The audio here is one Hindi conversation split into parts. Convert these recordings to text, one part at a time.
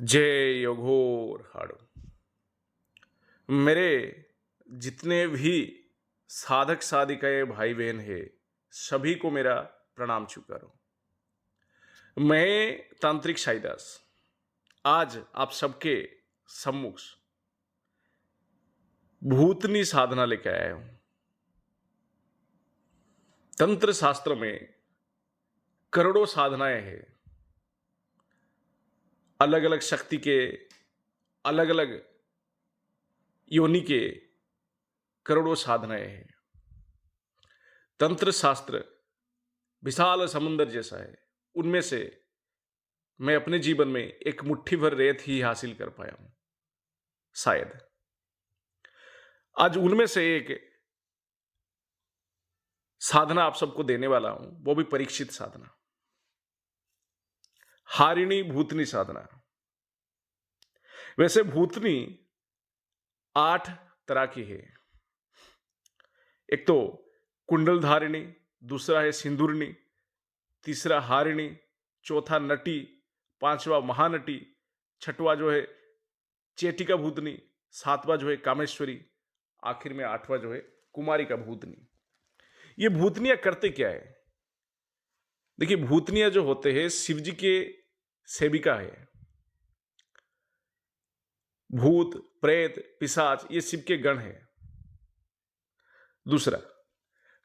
जय योगोर हाड़ो। मेरे जितने भी साधक साधिकाएं भाई बहन हैं, सभी को मेरा प्रणाम स्वीकारो। मैं तांत्रिक साईदास आज आप सबके सम्मुख भूतनी साधना लेके आया हूं। तंत्र शास्त्र में करोड़ों साधनाएं हैं, अलग अलग शक्ति के, अलग अलग योनि के करोड़ों साधनाएं हैं। तंत्र शास्त्र विशाल समुंदर जैसा है, उनमें से मैं अपने जीवन में एक मुट्ठी भर रेत ही हासिल कर पाया हूं। शायद आज उनमें से एक साधना आप सबको देने वाला हूं, वो भी परीक्षित साधना, हारिणी भूतनी साधना। वैसे भूतनी 8 तरह की है। एक तो कुंडल धारिणी, दूसरा है सिंदूरनी, तीसरा हारिणी, चौथा नटी, पांचवा महानटी, छठवा जो है चेटिका भूतनी, सातवां जो है कामेश्वरी, आखिर में 8वां जो है कुमारी का भूतनी। ये भूतनियां करते क्या है? देखिए, भूतनियां जो होते हैं शिव जी के सेविका है। भूत प्रेत पिशाच ये शिव के गण है। दूसरा,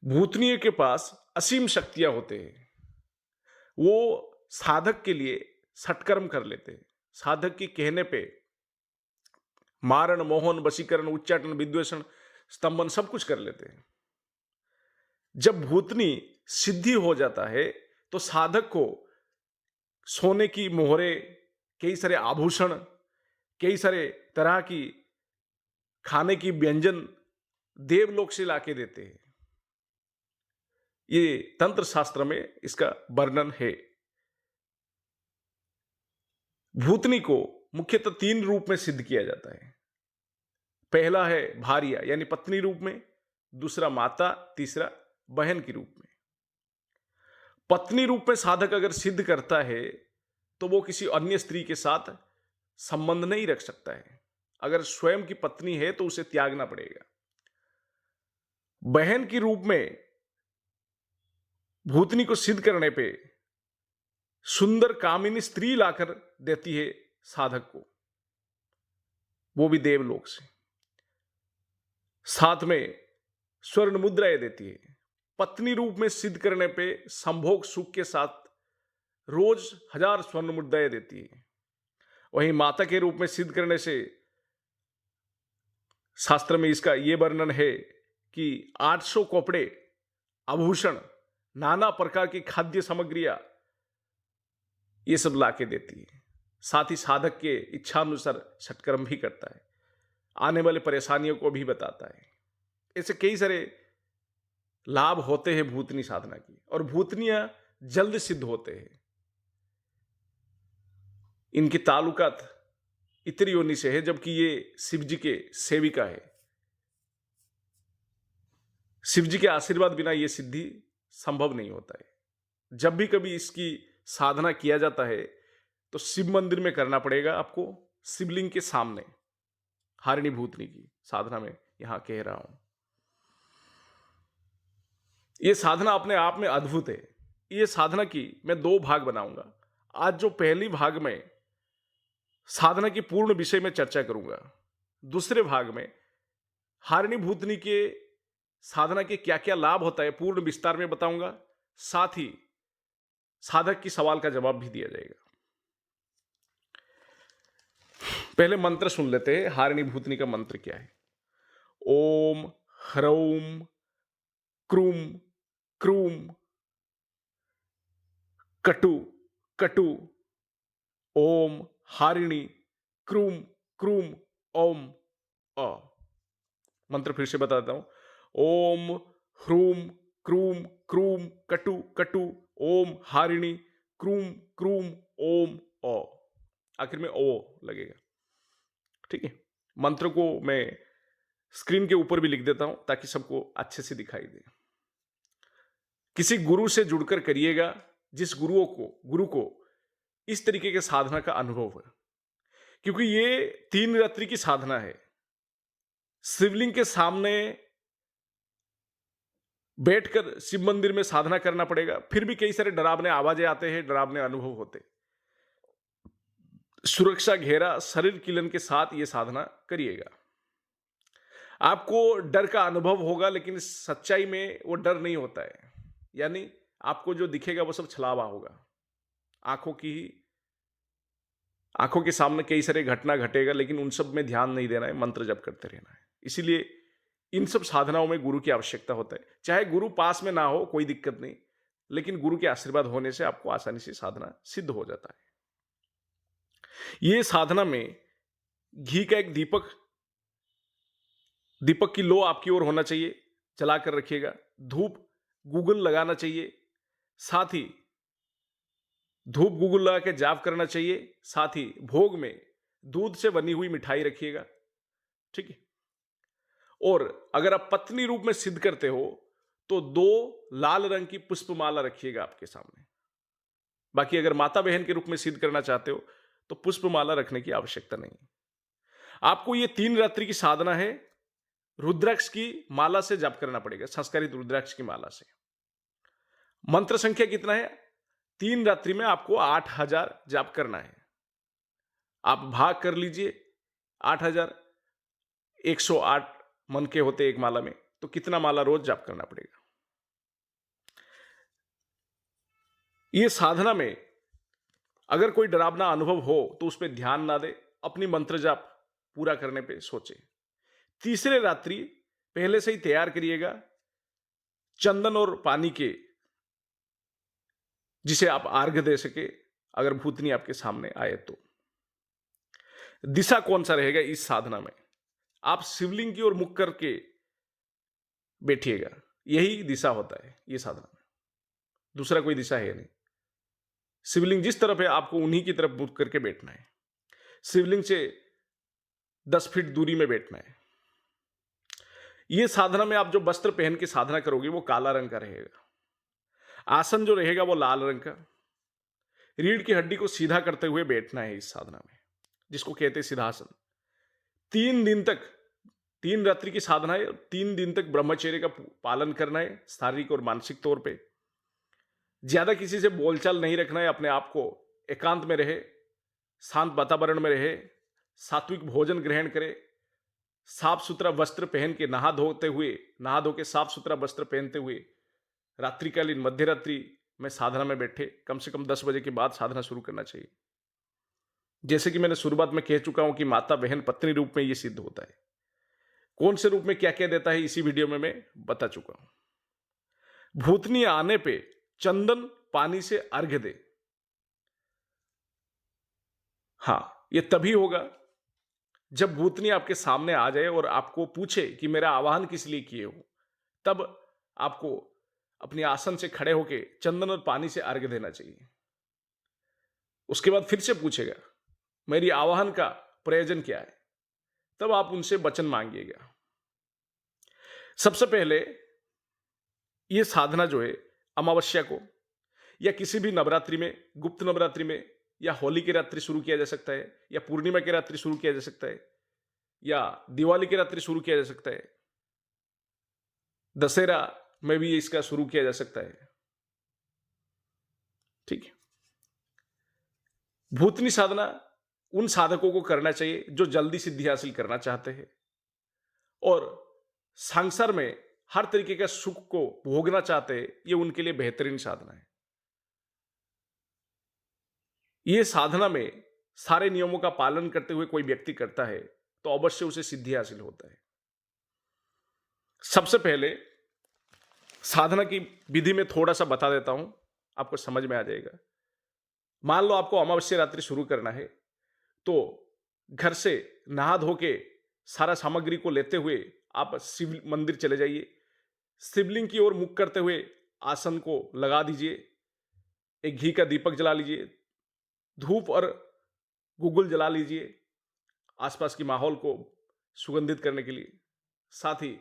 भूतनियों के पास असीम शक्तियां होते हैं। वो साधक के लिए सत्कर्म कर लेते हैं। साधक के कहने पे मारण मोहन वशीकरण उच्चाटन विद्वेषण स्तंभन सब कुछ कर लेते हैं। जब भूतनी सिद्धि हो जाता है तो साधक को सोने की मोहरे, कई सारे आभूषण, कई सारे तरह की खाने की व्यंजन देवलोक से लाके देते हैं। ये तंत्र शास्त्र में इसका वर्णन है। भूतनी को मुख्यतः 3 रूप में सिद्ध किया जाता है। पहला है भार्या यानी पत्नी रूप में, दूसरा माता, तीसरा बहन के रूप में। पत्नी रूप में साधक अगर सिद्ध करता है तो वो किसी अन्य स्त्री के साथ संबंध नहीं रख सकता है। अगर स्वयं की पत्नी है तो उसे त्यागना पड़ेगा। बहन के रूप में भूतनी को सिद्ध करने पे सुंदर कामिनी स्त्री लाकर देती है साधक को, वो भी देवलोक से। साथ में स्वर्ण मुद्राएं देती है। पत्नी रूप में सिद्ध करने पे संभोग सुख के साथ रोज 1000 स्वर्ण मुद्राएं देती है। वहीं माता के रूप में सिद्ध करने से शास्त्र में इसका यह वर्णन है कि 800 कपड़े, आभूषण, नाना प्रकार की खाद्य सामग्रियां ये सब लाके देती है। साथ ही साधक के इच्छानुसार सत्कर्म भी करता है, आने वाले परेशानियों को भी बताता है। ऐसे कई सारे लाभ होते हैं भूतनी साधना की, और भूतनियां जल्द सिद्ध होते हैं। इनकी ताल्लुकात इतनी योनि से है, जबकि ये शिव जी के सेविका है। शिव जी के आशीर्वाद बिना ये सिद्धि संभव नहीं होता है। जब भी कभी इसकी साधना किया जाता है तो शिव मंदिर में करना पड़ेगा आपको, शिवलिंग के सामने। हारिणी भूतनी की साधना में यहां कह रहा हूं। यह साधना अपने आप में अद्भुत है। यह साधना की मैं 2 भाग बनाऊंगा। आज जो पहली भाग में साधना की पूर्ण विषय में चर्चा करूंगा, दूसरे भाग में हारिणी भूतनी के साधना के क्या क्या लाभ होता है पूर्ण विस्तार में बताऊंगा। साथ ही साधक की सवाल का जवाब भी दिया जाएगा। पहले मंत्र सुन लेते हैं। हारिणी भूतनी का मंत्र क्या है? ओम ह्रौम क्रूम क्रूम कटु कटु ओम हारिणी क्रूम क्रूम ओम अ। मंत्र फिर से बताता हूं। ओम ह्रूम क्रूम क्रूम कटु कटु ओम हारिणी क्रूम क्रूम ओम ओ। आखिर में ओ लगेगा। ठीक है। मंत्र को मैं स्क्रीन के ऊपर भी लिख देता हूं ताकि सबको अच्छे से दिखाई दे। किसी गुरु से जुड़कर करिएगा, जिस गुरु को इस तरीके के साधना का अनुभव है। क्योंकि ये 3 रात्रि की साधना है। शिवलिंग के सामने बैठकर शिव मंदिर में साधना करना पड़ेगा। फिर भी कई सारे डरावने आवाजें आते हैं, डरावने अनुभव होते हैं। सुरक्षा घेरा, शरीर कीलन के साथ ये साधना करिएगा। आपको डर का अनुभव होगा, लेकिन सच्चाई में वो डर नहीं होता है। यानी आपको जो दिखेगा वो सब छलावा होगा। आंखों के सामने कई सारे घटना घटेगा, लेकिन उन सब में ध्यान नहीं देना है, मंत्र जप करते रहना है। इसीलिए इन सब साधनाओं में गुरु की आवश्यकता होता है। चाहे गुरु पास में ना हो, कोई दिक्कत नहीं, लेकिन गुरु के आशीर्वाद होने से आपको आसानी से साधना सिद्ध हो जाता है। ये साधना में घी का एक दीपक की लो आपकी ओर होना चाहिए, जलाकर रखिएगा। धूप गूगल लगाना चाहिए, साथ ही धूप गूगल लगा के जाप करना चाहिए। साथ ही भोग में दूध से बनी हुई मिठाई रखिएगा, ठीक है। और अगर आप पत्नी रूप में सिद्ध करते हो तो 2 लाल रंग की पुष्पमाला रखिएगा आपके सामने। बाकी अगर माता बहन के रूप में सिद्ध करना चाहते हो तो पुष्पमाला रखने की आवश्यकता नहीं। आपको ये 3 रात्रि की साधना है, रुद्राक्ष की माला से जाप करना पड़ेगा, संस्कारित रुद्राक्ष की माला से। मंत्र संख्या कितना है? 3 रात्रि में आपको 8000 जाप करना है। आप भाग कर लीजिए, 8000 108 मन के होते एक माला में, तो कितना माला रोज जाप करना पड़ेगा। ये साधना में अगर कोई डरावना अनुभव हो तो उस पर ध्यान ना दे, अपनी मंत्र जाप पूरा करने पे सोचे। तीसरे रात्रि पहले से ही तैयार करिएगा चंदन और पानी के, जिसे आप अर्घ्य दे सके अगर भूतनी आपके सामने आए तो। दिशा कौन सा रहेगा इस साधना में? आप शिवलिंग की ओर मुख करके बैठिएगा, यही दिशा होता है ये साधना में, दूसरा कोई दिशा है नहीं। शिवलिंग जिस तरफ है आपको उन्हीं की तरफ मुख करके बैठना है। शिवलिंग से 10 फीट दूरी में बैठना है। ये साधना में आप जो वस्त्र पहन के साधना करोगे वो काला रंग का रहेगा। आसन जो रहेगा वो लाल रंग का। रीढ़ की हड्डी को सीधा करते हुए बैठना है इस साधना में, जिसको कहते हैं सिद्धासन। 3 रात्रि की साधना है। 3 दिन तक ब्रह्मचर्य का पालन करना है, शारीरिक और मानसिक तौर पे। ज्यादा किसी से बोलचाल नहीं रखना है, अपने आप को एकांत में रहे, शांत वातावरण में रहे, सात्विक भोजन ग्रहण करे, साफ सुथरा वस्त्र पहन के नहा धो के साफ सुथरा वस्त्र पहनते हुए रात्रिकालीन मध्य रात्रि में साधना में बैठे। कम से कम 10 बजे के बाद साधना शुरू करना चाहिए। जैसे कि मैंने शुरुआत में कह चुका हूं कि माता बहन पत्नी रूप में यह सिद्ध होता है। कौन से रूप में क्या क्या देता है इसी वीडियो में मैं बता चुका हूं। भूतनी आने पे चंदन पानी से अर्घ्य दे। हां, यह तभी होगा जब भूतनी आपके सामने आ जाए और आपको पूछे कि मेरा आवाहन किस लिए किए हो। तब आपको अपने आसन से खड़े होके चंदन और पानी से अर्घ्य देना चाहिए। उसके बाद फिर से पूछेगा मेरी आवाहन का प्रयोजन क्या है, तब आप उनसे वचन मांगिएगा। सबसे पहले यह साधना जो है अमावस्या को या किसी भी नवरात्रि में, गुप्त नवरात्रि में या होली की रात्रि शुरू किया जा सकता है, या पूर्णिमा की रात्रि शुरू किया जा सकता है, या दिवाली की रात्रि शुरू किया जा सकता है, दशहरा में भी इसका शुरू किया जा सकता है। ठीक है। भूतनी साधना उन साधकों को करना चाहिए जो जल्दी सिद्धि हासिल करना चाहते हैं और संसार में हर तरीके का सुख को भोगना चाहते हैं। ये उनके लिए बेहतरीन साधना है। ये साधना में सारे नियमों का पालन करते हुए कोई व्यक्ति करता है तो अवश्य उसे सिद्धि हासिल होता है। सबसे पहले साधना की विधि में थोड़ा सा बता देता हूं, आपको समझ में आ जाएगा। मान लो आपको अमावस्या रात्रि शुरू करना है, तो घर से नहा धो के सारा सामग्री को लेते हुए आप शिव मंदिर चले जाइए। शिवलिंग की ओर मुख करते हुए आसन को लगा दीजिए। एक घी का दीपक जला लीजिए, धूप और गुग्गुल जला लीजिए आसपास की माहौल को सुगंधित करने के लिए। साथ ही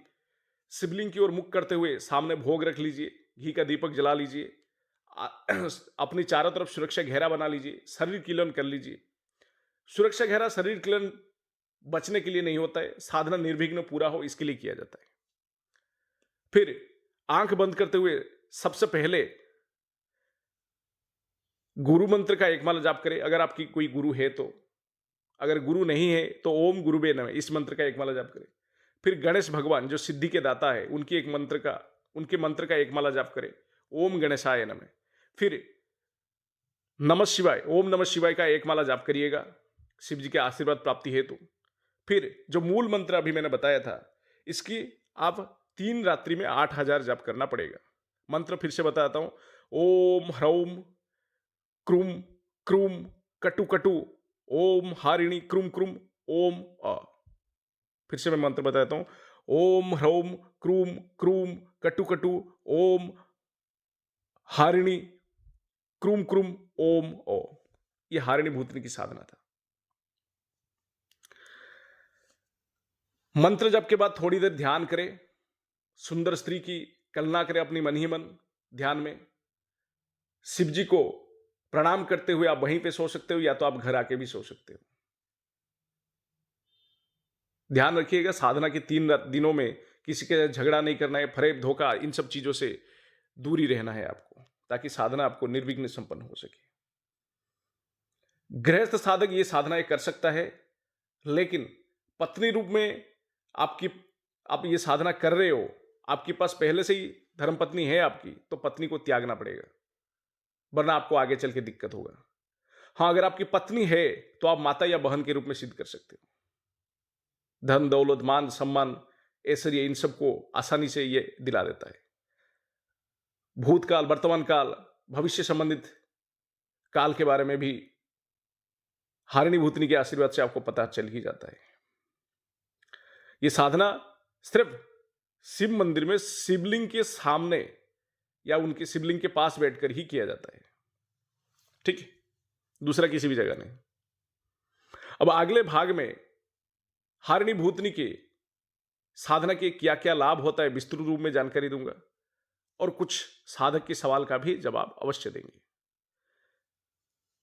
शिवलिंग की ओर मुख करते हुए सामने भोग रख लीजिए, घी का दीपक जला लीजिए, अपनी चारों तरफ सुरक्षा घेरा बना लीजिए, शरीर कीलन कर लीजिए। सुरक्षा घेरा शरीर क्लेन बचने के लिए नहीं होता है, साधना निर्विघ्न पूरा हो इसके लिए किया जाता है। फिर आंख बंद करते हुए सबसे पहले गुरु मंत्र का एक माला जाप करें, अगर आपकी कोई गुरु है तो। अगर गुरु नहीं है तो ओम गुरुबे नमः इस मंत्र का एक माला जाप करें। फिर गणेश भगवान जो सिद्धि के दाता है उनके मंत्र का एक माला जाप करें, ओम गणेशाय नमः। फिर नमः शिवाय, ओम नमः शिवाय का एक माला जाप करिएगा शिव जी के आशीर्वाद प्राप्ति हेतु। फिर जो मूल मंत्र अभी मैंने बताया था, इसकी आप 3 रात्रि में 8000 जाप करना पड़ेगा। मंत्र फिर से बताता हूं, ओम ह्रौम क्रूम क्रूम कटु कटु ओम हारिणी क्रूम क्रूम ओम अ। फिर से मैं मंत्र बताता हूं, ओम ह्रौम क्रूम क्रूम कटु कटु ओम हारिणी क्रूम क्रूम ओम ओ। ये हारिणी भूतनी की साधना था। मंत्र जप के बाद थोड़ी देर ध्यान करें, सुंदर स्त्री की कल्पना करें अपनी मन ही मन ध्यान में। शिव जी को प्रणाम करते हुए आप वहीं पे सो सकते हो या तो आप घर आके भी सो सकते हो। ध्यान रखिएगा साधना के 3 दिनों में किसी के साथ झगड़ा नहीं करना है, फरेब धोखा इन सब चीजों से दूरी रहना है आपको, ताकि साधना आपको निर्विघ्न संपन्न हो सके। गृहस्थ साधक ये साधनाएं कर सकता है, लेकिन पत्नी रूप में आप ये साधना कर रहे हो, आपके पास पहले से ही धर्मपत्नी है आपकी, तो पत्नी को त्यागना पड़ेगा, वरना आपको आगे चल के दिक्कत होगा। हाँ, अगर आपकी पत्नी है तो आप माता या बहन के रूप में सिद्ध कर सकते हो। धन दौलत मान सम्मान ऐश्वर्य इन सबको आसानी से ये दिला देता है। भूतकाल वर्तमान काल भविष्य संबंधित काल के बारे में भी हारिणी भूतनी के आशीर्वाद से आपको पता चल ही जाता है। ये साधना सिर्फ शिव मंदिर में शिवलिंग के सामने या उनके शिवलिंग के पास बैठकर ही किया जाता है, ठीक है, दूसरा किसी भी जगह नहीं। अब अगले भाग में हारिणी भूतनी के साधना के क्या क्या लाभ होता है विस्तृत रूप में जानकारी दूंगा, और कुछ साधक के सवाल का भी जवाब अवश्य देंगे।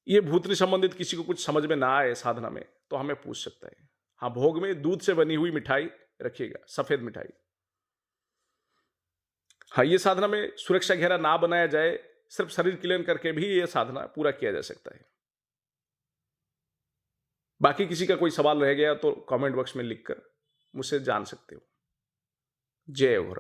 ये भूतनी संबंधित किसी को कुछ समझ में ना आए साधना में तो हमें पूछ सकता है। हाँ, भोग में दूध से बनी हुई मिठाई रखिएगा, सफेद मिठाई। हाँ, ये साधना में सुरक्षा घेरा ना बनाया जाए, सिर्फ शरीर क्लीन करके भी ये साधना पूरा किया जा सकता है। बाकी किसी का कोई सवाल रह गया तो कमेंट बॉक्स में लिखकर मुझसे जान सकते हो। जय हो।